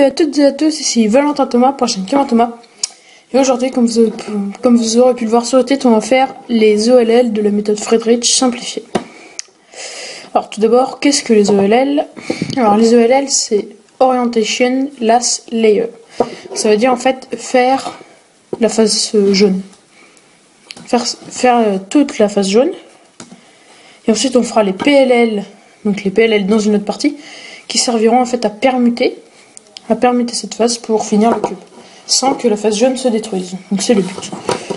À toutes et à tous, ici Valentin Thomas pour la chaîne Clément Thomas. Et aujourd'hui, comme vous aurez pu le voir sur le titre, on va faire les OLL de la méthode Friedrich simplifiée. Alors tout d'abord, qu'est-ce que les OLL? Alors les OLL, c'est Orientation Last Layer. Ça veut dire en fait faire la face jaune. Faire toute la face jaune. Et ensuite on fera les PLL, donc les PLL dans une autre partie, qui serviront en fait à permuter cette face pour finir le cube, sans que la face jaune se détruise. Donc c'est le but.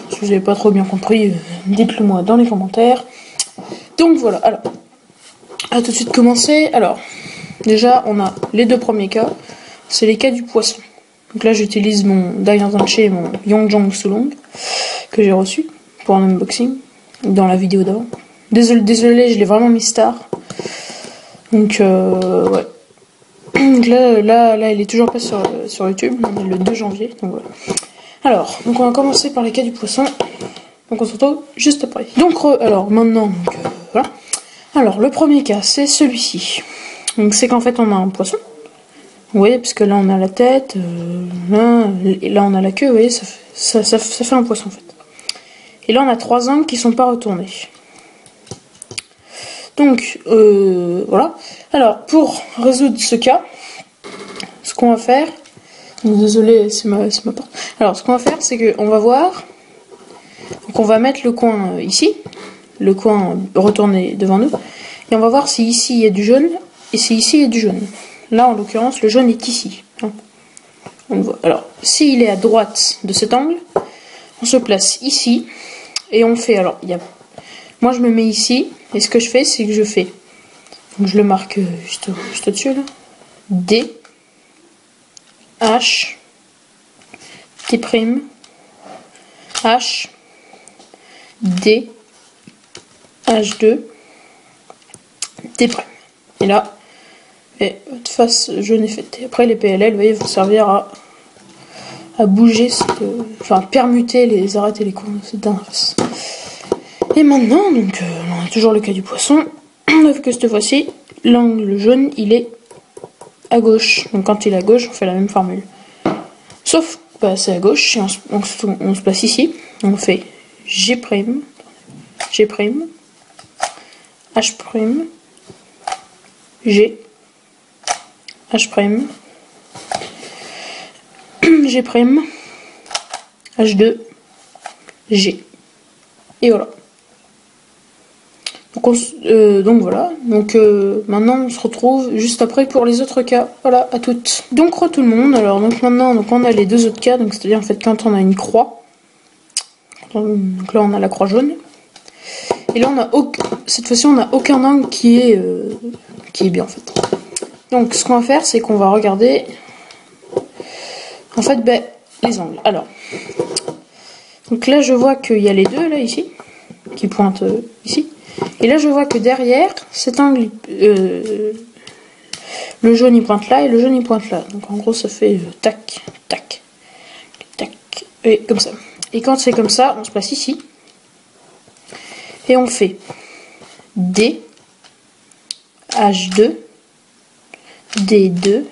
Si vous n'avez pas trop bien compris, dites-le moi dans les commentaires. Donc voilà, alors, à tout de suite commencer. Alors, déjà, on a les deux premiers cas, c'est les cas du poisson. Donc là, j'utilise mon Daiyanzanche et mon Yongjong Sulong, que j'ai reçu pour un unboxing, dans la vidéo d'avant. Désolé, je l'ai vraiment mis star. Donc, ouais. Donc là, il est toujours pas sur YouTube, on est le 2 janvier, donc voilà. Alors, donc on va commencer par les cas du poisson, donc on se retrouve juste après. Donc, alors maintenant, voilà. Alors, le premier cas, c'est celui-ci. Donc c'est qu'en fait, on a un poisson. Vous voyez, parce que là, on a la tête, et là, on a la queue, vous voyez, ça fait un poisson, en fait. Et là, on a 3 angles qui sont pas retournés. Donc, voilà. Alors, pour résoudre ce cas, ce qu'on va faire... Désolé, c'est ma porte. Alors, ce qu'on va faire, c'est qu'on va voir... Donc, on va mettre le coin ici. Le coin retourné devant nous. Et on va voir si ici, il y a du jaune. Et si ici, il y a du jaune. Là, en l'occurrence, le jaune est ici. On le voit. Alors, s'il est à droite de cet angle, on se place ici. Et on fait... Alors, il y a... Moi, je me mets ici. Et ce que je fais, c'est que je fais... Donc, je le marque juste au-dessus, là. D, H, T', H, D, H2, T'. Et là, votre face jaune est faite. Et après, les PLL, vous voyez, vont servir à bouger, enfin, permuter les arêtes et les coins de cette dernière face. Et maintenant, donc, on a toujours le cas du poisson. Sauf que cette fois-ci, l'angle jaune, il est à gauche. Donc quand il est à gauche, on fait la même formule. Sauf que c'est à gauche, et on se place ici. On fait G', G', H', G, H', G', H2, G. Et voilà. Donc voilà, donc maintenant on se retrouve juste après pour les autres cas. Voilà, à toutes. Donc tout le monde, alors donc maintenant on a les deux autres cas, donc c'est-à-dire en fait quand on a une croix, donc là on a la croix jaune, et là cette fois-ci on n'a aucun angle qui est bien en fait. Donc ce qu'on va faire, c'est qu'on va regarder en fait les angles. Alors, donc là je vois qu'il y a les deux là ici, qui pointent ici. Et là, je vois que derrière, cet angle, le jaune il pointe là et le jaune il pointe là. Donc en gros, ça fait tac, tac, tac, et comme ça. Et quand c'est comme ça, on se place ici. Et on fait D, H2, D2,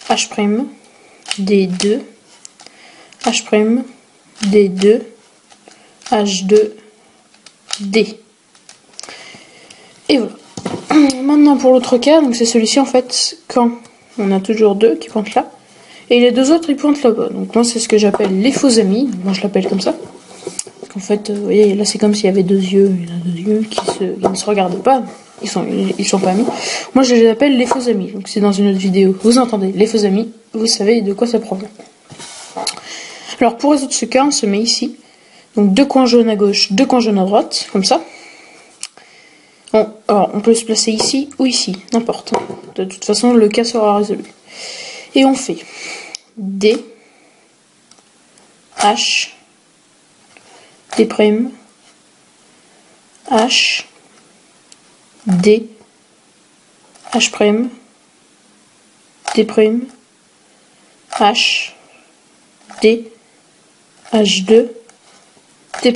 H', D2, H', D2, H2, D. Et voilà. Maintenant pour l'autre cas, donc c'est celui-ci en fait, quand on a toujours deux qui pointent là, et les deux autres ils pointent là-bas. Donc moi c'est ce que j'appelle les faux amis, moi je l'appelle comme ça. Parce qu'en fait, vous voyez, là c'est comme s'il y avait deux yeux, il y en a deux yeux qui ne se regardaient pas, ils sont pas amis. Moi je les appelle les faux amis, donc c'est dans une autre vidéo. Vous entendez, les faux amis, vous savez de quoi ça provient. Alors pour résoudre ce cas, on se met ici. Donc deux coins jaunes à gauche, deux coins jaunes à droite, comme ça. Alors on peut se placer ici ou ici, n'importe. De toute façon, le cas sera résolu. Et on fait D, H, D', H, D, H', D', H, D, H2, D'.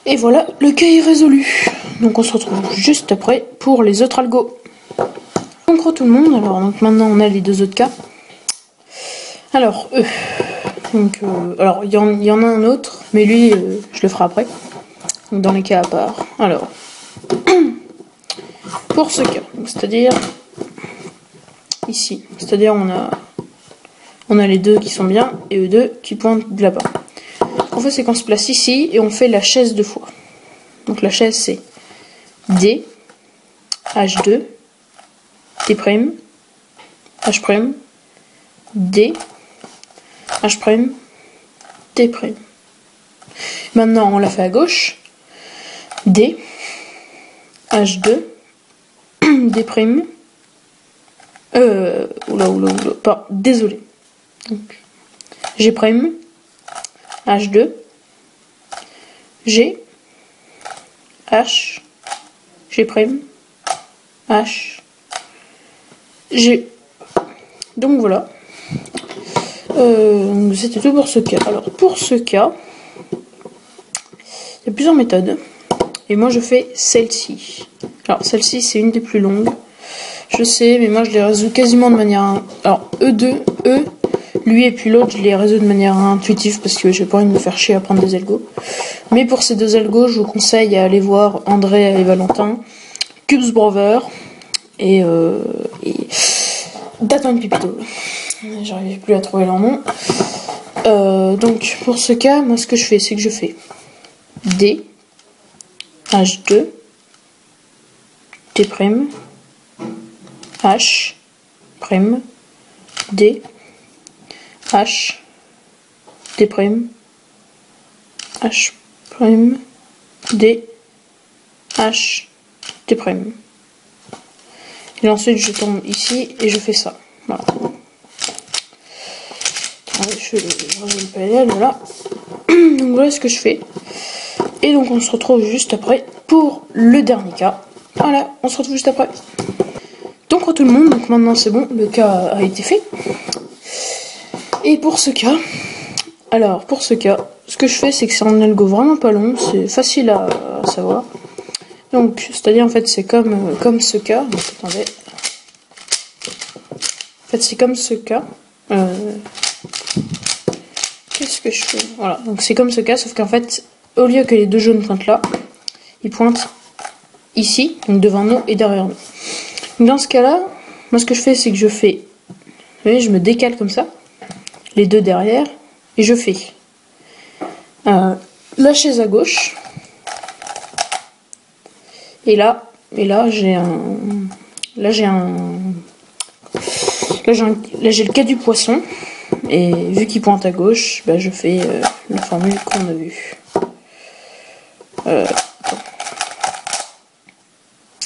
Et voilà, le cas est résolu. Donc on se retrouve juste après pour les autres algos. Donc Donc tout le monde, alors donc maintenant on a les deux autres cas. Alors alors il y en a un autre, mais lui je le ferai après. Donc dans les cas à part. Alors pour ce cas, c'est-à-dire ici, c'est-à-dire on a les deux qui sont bien et eux deux qui pointent de là-bas. Ce qu'on fait c'est qu'on se place ici et on fait la chaise deux fois. Donc la chaise c'est D, H2, T', H', D, H', T'. Maintenant on la fait à gauche. D, H2, D', oula, désolé. Donc, G', H2, G, H, G', H, G. Donc voilà. C'était tout pour ce cas. Alors pour ce cas, il y a plusieurs méthodes. Et moi je fais celle-ci. Alors celle-ci c'est une des plus longues. Je sais, mais moi je les résous quasiment de manière... Alors E2, lui et puis l'autre je les résous de manière intuitive parce que j'ai pas envie de me faire chier à prendre des algos. Mais pour ces deux algos, je vous conseille à aller voir André et Valentin, Cubes Brother et Datan Pipito. J'arrive plus à trouver leur nom. Donc pour ce cas, moi ce que je fais, c'est que je fais D, H2, T', H', D, H, D', H', D, H, T'. Et ensuite je tombe ici et je fais ça. Voilà. Je range le PNL, voilà. Donc voilà ce que je fais. Et donc on se retrouve juste après pour le dernier cas. Voilà, on se retrouve juste après. Donc tout le monde, donc maintenant c'est bon, le cas a été fait. Et pour ce cas, alors pour ce cas, ce que je fais c'est que c'est un algo vraiment pas long, c'est facile à savoir. Donc c'est-à-dire en fait c'est comme ce cas. Donc, attendez. En fait c'est comme ce cas. Qu'est-ce que je fais? Voilà, donc c'est comme ce cas, sauf qu'en fait, au lieu que les deux jaunes pointent là, ils pointent ici, donc devant nous et derrière nous. Donc dans ce cas-là, moi ce que je fais, c'est que je fais, vous voyez, je me décale comme ça, les deux derrière, et je fais la chaise à gauche, et là j'ai le cas du poisson. Et vu qu'il pointe à gauche, bah, je fais la formule qu'on a vue.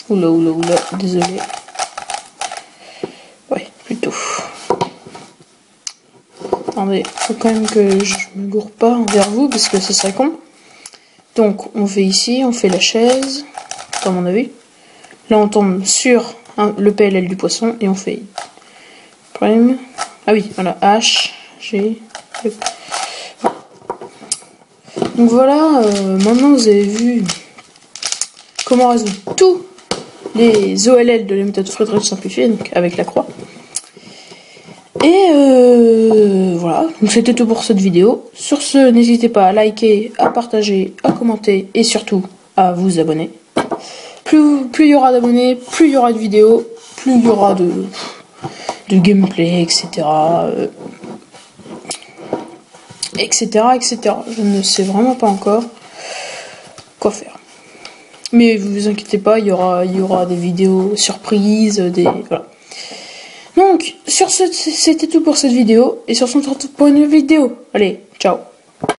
Oula, désolé. Ouais, plutôt. Attendez, faut quand même que je me gourre pas envers vous, parce que ce serait con. Donc, on fait ici, on fait la chaise, comme on a vu. Là, on tombe sur le PLL du poisson, et on fait prime. Ah oui, voilà, H, G. Donc voilà, maintenant vous avez vu comment résoudre tous les OLL de la méthode Friedrich simplifiée, donc avec la croix. Et voilà, donc c'était tout pour cette vidéo. Sur ce, n'hésitez pas à liker, à partager, à commenter et surtout à vous abonner. Plus il y aura d'abonnés, plus il y aura de vidéos, plus il y aura de gameplay, etc. etc. Je ne sais vraiment pas encore quoi faire. Mais vous inquiétez pas, il y aura des vidéos surprises, voilà. Donc, sur ce, c'était tout pour cette vidéo. Et sur ce, on se retrouve pour une nouvelle vidéo. Allez, ciao.